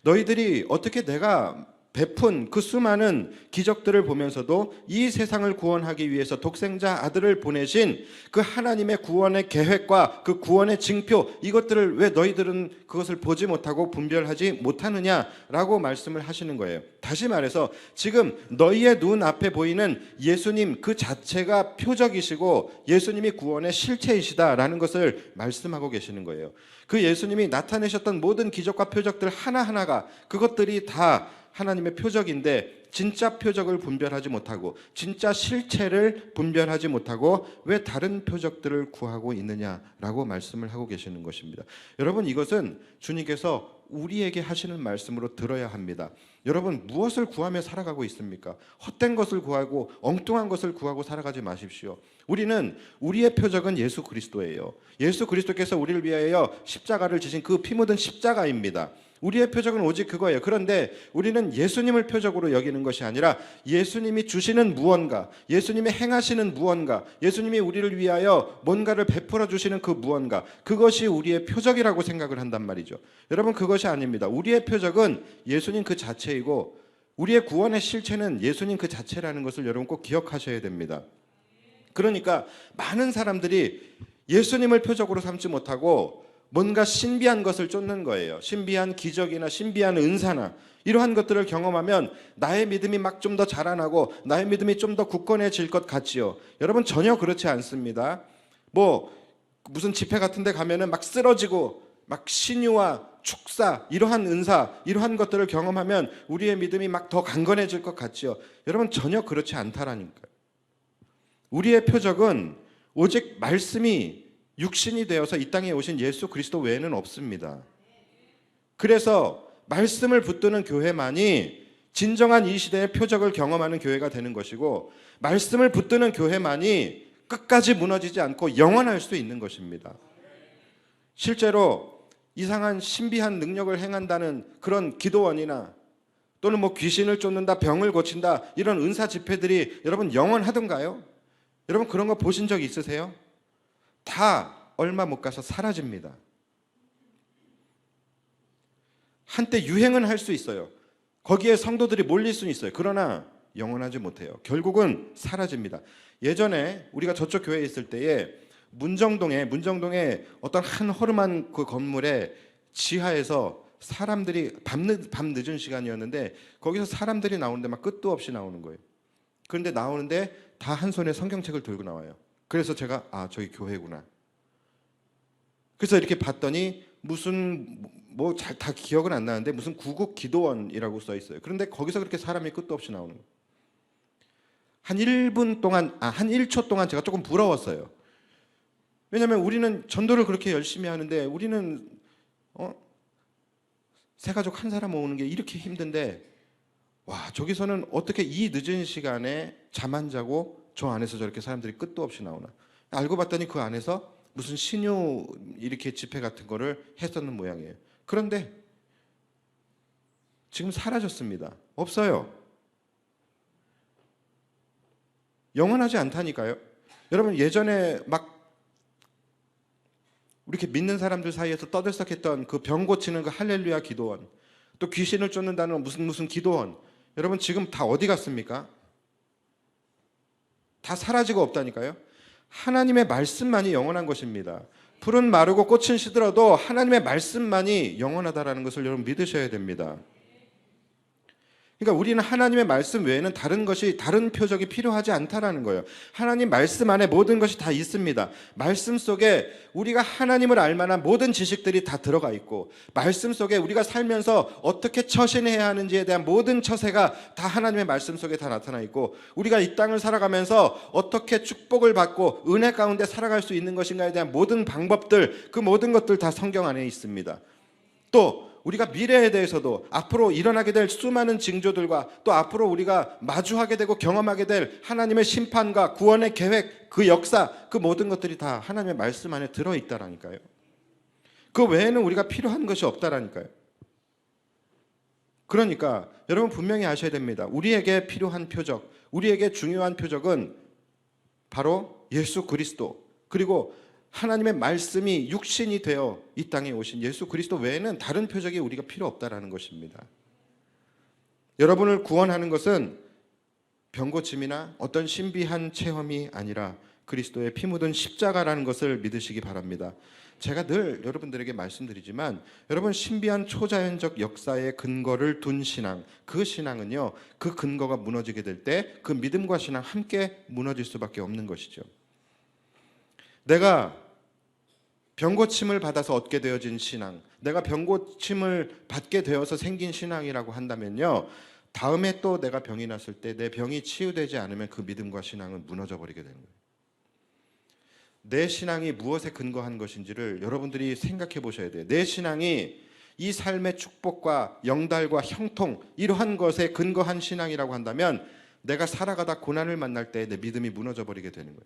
C: 너희들이 어떻게 내가 베푼 그 수많은 기적들을 보면서도 이 세상을 구원하기 위해서 독생자 아들을 보내신 그 하나님의 구원의 계획과 그 구원의 징표 이것들을 왜 너희들은 그것을 보지 못하고 분별하지 못하느냐라고 말씀을 하시는 거예요. 다시 말해서 지금 너희의 눈앞에 보이는 예수님 그 자체가 표적이시고 예수님이 구원의 실체이시다라는 것을 말씀하고 계시는 거예요. 그 예수님이 나타내셨던 모든 기적과 표적들 하나하나가 그것들이 다 하나님의 표적인데 진짜 표적을 분별하지 못하고 진짜 실체를 분별하지 못하고 왜 다른 표적들을 구하고 있느냐라고 말씀을 하고 계시는 것입니다. 여러분 이것은 주님께서 우리에게 하시는 말씀으로 들어야 합니다. 여러분, 무엇을 구하며 살아가고 있습니까? 헛된 것을 구하고 엉뚱한 것을 구하고 살아가지 마십시오. 우리는 우리의 표적은 예수 그리스도예요. 예수 그리스도께서 우리를 위하여 십자가를 지신 그 피 묻은 십자가입니다. 우리의 표적은 오직 그거예요. 그런데 우리는 예수님을 표적으로 여기는 것이 아니라 예수님이 주시는 무언가, 예수님이 행하시는 무언가, 예수님이 우리를 위하여 뭔가를 베풀어 주시는 그 무언가, 그것이 우리의 표적이라고 생각을 한단 말이죠. 여러분, 그것이 아닙니다. 우리의 표적은 예수님 그 자체이고 우리의 구원의 실체는 예수님 그 자체라는 것을 여러분 꼭 기억하셔야 됩니다. 그러니까 많은 사람들이 예수님을 표적으로 삼지 못하고 뭔가 신비한 것을 쫓는 거예요. 신비한 기적이나 신비한 은사나 이러한 것들을 경험하면 나의 믿음이 막 좀 더 자라나고 나의 믿음이 좀 더 굳건해질 것 같지요. 여러분, 전혀 그렇지 않습니다. 뭐 무슨 집회 같은 데 가면은 막 쓰러지고 막 신유와 축사, 이러한 은사, 이러한 것들을 경험하면 우리의 믿음이 막 더 강건해질 것 같지요. 여러분, 전혀 그렇지 않다라니까요. 우리의 표적은 오직 말씀이 육신이 되어서 이 땅에 오신 예수 그리스도 외에는 없습니다. 그래서 말씀을 붙드는 교회만이 진정한 이 시대의 표적을 경험하는 교회가 되는 것이고, 말씀을 붙드는 교회만이 끝까지 무너지지 않고 영원할 수 있는 것입니다. 실제로 이상한 신비한 능력을 행한다는 그런 기도원이나 또는 뭐 귀신을 쫓는다, 병을 고친다, 이런 은사 집회들이 여러분 영원하던가요? 여러분, 그런 거 보신 적 있으세요? 다 얼마 못 가서 사라집니다. 한때 유행은 할 수 있어요. 거기에 성도들이 몰릴 수는 있어요. 그러나 영원하지 못해요. 결국은 사라집니다. 예전에 우리가 저쪽 교회에 있을 때에 문정동에 어떤 한 허름한 그 건물의 지하에서 사람들이 밤 늦은 시간이었는데 거기서 사람들이 나오는데 막 끝도 없이 나오는 거예요. 그런데 나오는데 다 한 손에 성경책을 들고 나와요. 그래서 제가 저기 교회구나. 그래서 이렇게 봤더니 무슨 뭐 잘 다 기억은 안 나는데 무슨 구국 기도원이라고 써 있어요. 그런데 거기서 그렇게 사람이 끝도 없이 나오는 거예요. 한 1분 동안 한 1초 동안 제가 조금 부러웠어요. 왜냐하면 우리는 전도를 그렇게 열심히 하는데 우리는 세 가족 한 사람 모으는 게 이렇게 힘든데, 와, 저기서는 어떻게 이 늦은 시간에 잠 안 자고 저 안에서 저렇게 사람들이 끝도 없이 나오나. 알고 봤더니 그 안에서 무슨 신유 이렇게 집회 같은 거를 했었는 모양이에요. 그런데 지금 사라졌습니다. 없어요. 영원하지 않다니까요. 여러분, 예전에 막 이렇게 믿는 사람들 사이에서 떠들썩했던 그 병 고치는 그 할렐루야 기도원, 또 귀신을 쫓는다는 무슨 기도원, 여러분 지금 다 어디 갔습니까? 다 사라지고 없다니까요. 하나님의 말씀만이 영원한 것입니다. 풀은 마르고 꽃은 시들어도 하나님의 말씀만이 영원하다라는 것을 여러분 믿으셔야 됩니다. 그러니까 우리는 하나님의 말씀 외에는 다른 표적이 필요하지 않다라는 거예요. 하나님 말씀 안에 모든 것이 다 있습니다. 말씀 속에 우리가 하나님을 알 만한 모든 지식들이 다 들어가 있고, 말씀 속에 우리가 살면서 어떻게 처신해야 하는지에 대한 모든 처세가 다 하나님의 말씀 속에 다 나타나 있고, 우리가 이 땅을 살아가면서 어떻게 축복을 받고 은혜 가운데 살아갈 수 있는 것인가에 대한 모든 방법들, 그 모든 것들 다 성경 안에 있습니다. 또 우리가 미래에 대해서도 앞으로 일어나게 될 수많은 징조들과 또 앞으로 우리가 마주하게 되고 경험하게 될 하나님의 심판과 구원의 계획, 그 역사, 그 모든 것들이 다 하나님의 말씀 안에 들어있다라니까요. 그 외에는 우리가 필요한 것이 없다라니까요. 그러니까 여러분 분명히 아셔야 됩니다. 우리에게 필요한 표적, 우리에게 중요한 표적은 바로 예수 그리스도, 그리고 하나님의 말씀이 육신이 되어 이 땅에 오신 예수 그리스도 외에는 다른 표적이 우리가 필요 없다라는 것입니다. 여러분을 구원하는 것은 병고침이나 어떤 신비한 체험이 아니라 그리스도의 피 묻은 십자가라는 것을 믿으시기 바랍니다. 제가 늘 여러분들에게 말씀드리지만, 여러분 신비한 초자연적 역사에 근거를 둔 신앙, 그 신앙은요, 그 근거가 무너지게 될 때 그 믿음과 신앙 함께 무너질 수밖에 없는 것이죠. 내가 병고침을 받아서 얻게 되어진 신앙, 내가 병고침을 받게 되어서 생긴 신앙이라고 한다면요, 다음에 또 내가 병이 났을 때 내 병이 치유되지 않으면 그 믿음과 신앙은 무너져 버리게 되는 거예요. 내 신앙이 무엇에 근거한 것인지를 여러분들이 생각해 보셔야 돼요. 내 신앙이 이 삶의 축복과 영달과 형통 이러한 것에 근거한 신앙이라고 한다면 내가 살아가다 고난을 만날 때 내 믿음이 무너져 버리게 되는 거예요.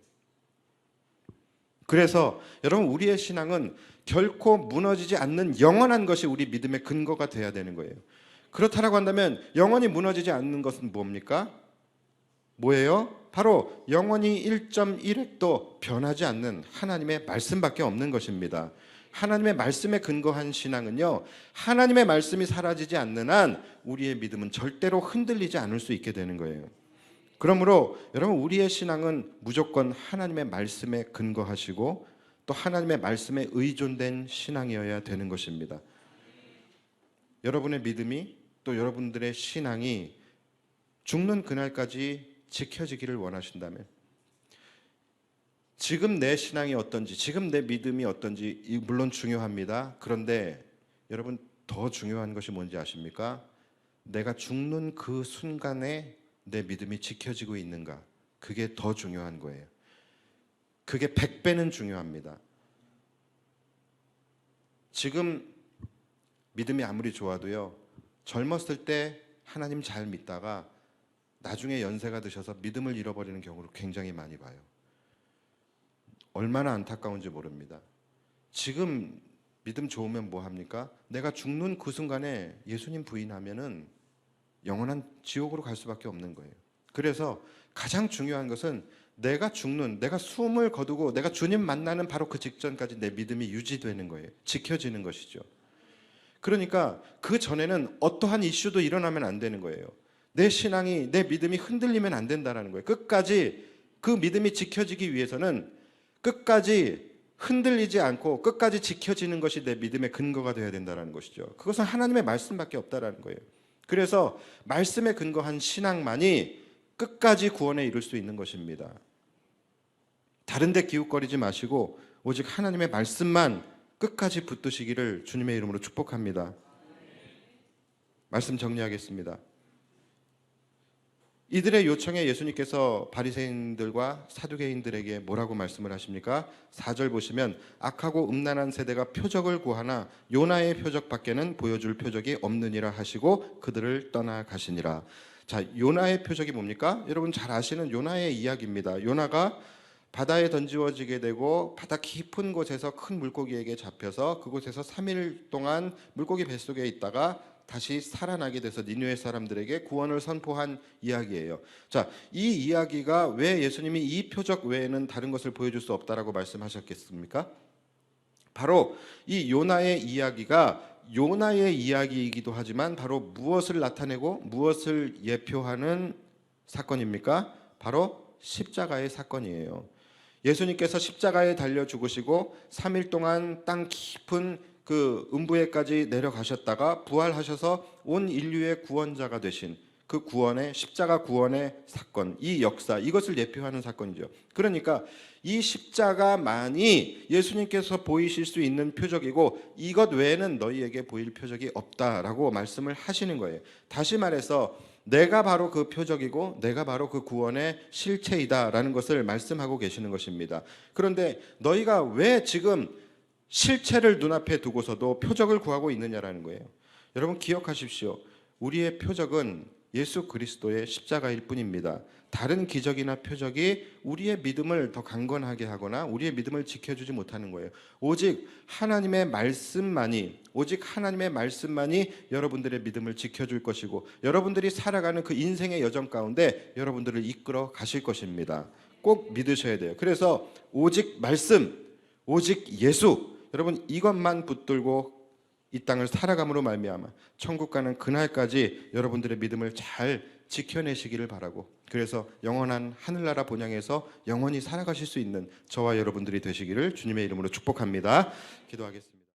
C: 그래서 여러분 우리의 신앙은 결코 무너지지 않는 영원한 것이 우리 믿음의 근거가 돼야 되는 거예요. 그렇다라고 한다면 영원히 무너지지 않는 것은 뭡니까? 뭐예요? 바로 영원히 1.1획도 변하지 않는 하나님의 말씀밖에 없는 것입니다. 하나님의 말씀에 근거한 신앙은요, 하나님의 말씀이 사라지지 않는 한 우리의 믿음은 절대로 흔들리지 않을 수 있게 되는 거예요. 그러므로 여러분 우리의 신앙은 무조건 하나님의 말씀에 근거하시고 또 하나님의 말씀에 의존된 신앙이어야 되는 것입니다. 여러분의 믿음이 또 여러분들의 신앙이 죽는 그날까지 지켜지기를 원하신다면 지금 내 신앙이 어떤지, 지금 내 믿음이 어떤지 물론 중요합니다. 그런데 여러분 더 중요한 것이 뭔지 아십니까? 내가 죽는 그 순간에 내 믿음이 지켜지고 있는가? 그게 더 중요한 거예요. 그게 100배는 중요합니다. 지금 믿음이 아무리 좋아도요, 젊었을 때 하나님 잘 믿다가 나중에 연세가 드셔서 믿음을 잃어버리는 경우를 굉장히 많이 봐요. 얼마나 안타까운지 모릅니다. 지금 믿음 좋으면 뭐 합니까? 내가 죽는 그 순간에 예수님 부인하면은 영원한 지옥으로 갈 수밖에 없는 거예요. 그래서 가장 중요한 것은 내가 죽는, 내가 숨을 거두고 내가 주님 만나는 바로 그 직전까지 내 믿음이 유지되는 거예요. 지켜지는 것이죠. 그러니까 그 전에는 어떠한 이슈도 일어나면 안 되는 거예요. 내 신앙이, 내 믿음이 흔들리면 안 된다는 거예요. 끝까지 그 믿음이 지켜지기 위해서는 끝까지 흔들리지 않고 끝까지 지켜지는 것이 내 믿음의 근거가 되어야 된다는 것이죠. 그것은 하나님의 말씀밖에 없다라는 거예요. 그래서 말씀에 근거한 신앙만이 끝까지 구원에 이룰 수 있는 것입니다. 다른 데 기웃거리지 마시고 오직 하나님의 말씀만 끝까지 붙드시기를 주님의 이름으로 축복합니다. 말씀 정리하겠습니다. 이들의 요청에 예수님께서 바리새인들과 사두개인들에게 뭐라고 말씀을 하십니까? 4절 보시면 악하고 음란한 세대가 표적을 구하나 요나의 표적밖에는 보여줄 표적이 없느니라 하시고 그들을 떠나가시니라. 자, 요나의 표적이 뭡니까? 여러분 잘 아시는 요나의 이야기입니다. 요나가 바다에 던지워지게 되고 바다 깊은 곳에서 큰 물고기에게 잡혀서 그곳에서 3일 동안 물고기 뱃속에 있다가 다시 살아나게 돼서 니느웨 사람들에게 구원을 선포한 이야기예요. 자, 이 이야기가 왜 예수님이 이 표적 외에는 다른 것을 보여줄 수 없다라고 말씀하셨겠습니까? 바로 이 요나의 이야기가 요나의 이야기이기도 하지만 바로 무엇을 나타내고 무엇을 예표하는 사건입니까? 바로 십자가의 사건이에요. 예수님께서 십자가에 달려 죽으시고 3일 동안 땅 깊은 그 음부에까지 내려가셨다가 부활하셔서 온 인류의 구원자가 되신 그 구원의 십자가 구원의 사건, 이 역사, 이것을 예표하는 사건이죠. 그러니까 이 십자가만이 예수님께서 보이실 수 있는 표적이고 이것 외에는 너희에게 보일 표적이 없다라고 말씀을 하시는 거예요. 다시 말해서 내가 바로 그 표적이고 내가 바로 그 구원의 실체이다라는 것을 말씀하고 계시는 것입니다. 그런데 너희가 왜 지금 실체를 눈앞에 두고서도 표적을 구하고 있느냐라는 거예요. 여러분 기억하십시오. 우리의 표적은 예수 그리스도의 십자가일 뿐입니다. 다른 기적이나 표적이 우리의 믿음을 더 강건하게 하거나 우리의 믿음을 지켜주지 못하는 거예요. 오직 하나님의 말씀만이, 오직 하나님의 말씀만이 여러분들의 믿음을 지켜줄 것이고 여러분들이 살아가는 그 인생의 여정 가운데 여러분들을 이끌어 가실 것입니다. 꼭 믿으셔야 돼요. 그래서 오직 말씀, 오직 예수, 여러분 이것만 붙들고 이 땅을 살아감으로 말미암아 천국 가는 그날까지 여러분들의 믿음을 잘 지켜내시기를 바라고, 그래서 영원한 하늘나라 본향에서 영원히 살아가실 수 있는 저와 여러분들이 되시기를 주님의 이름으로 축복합니다. 기도하겠습니다.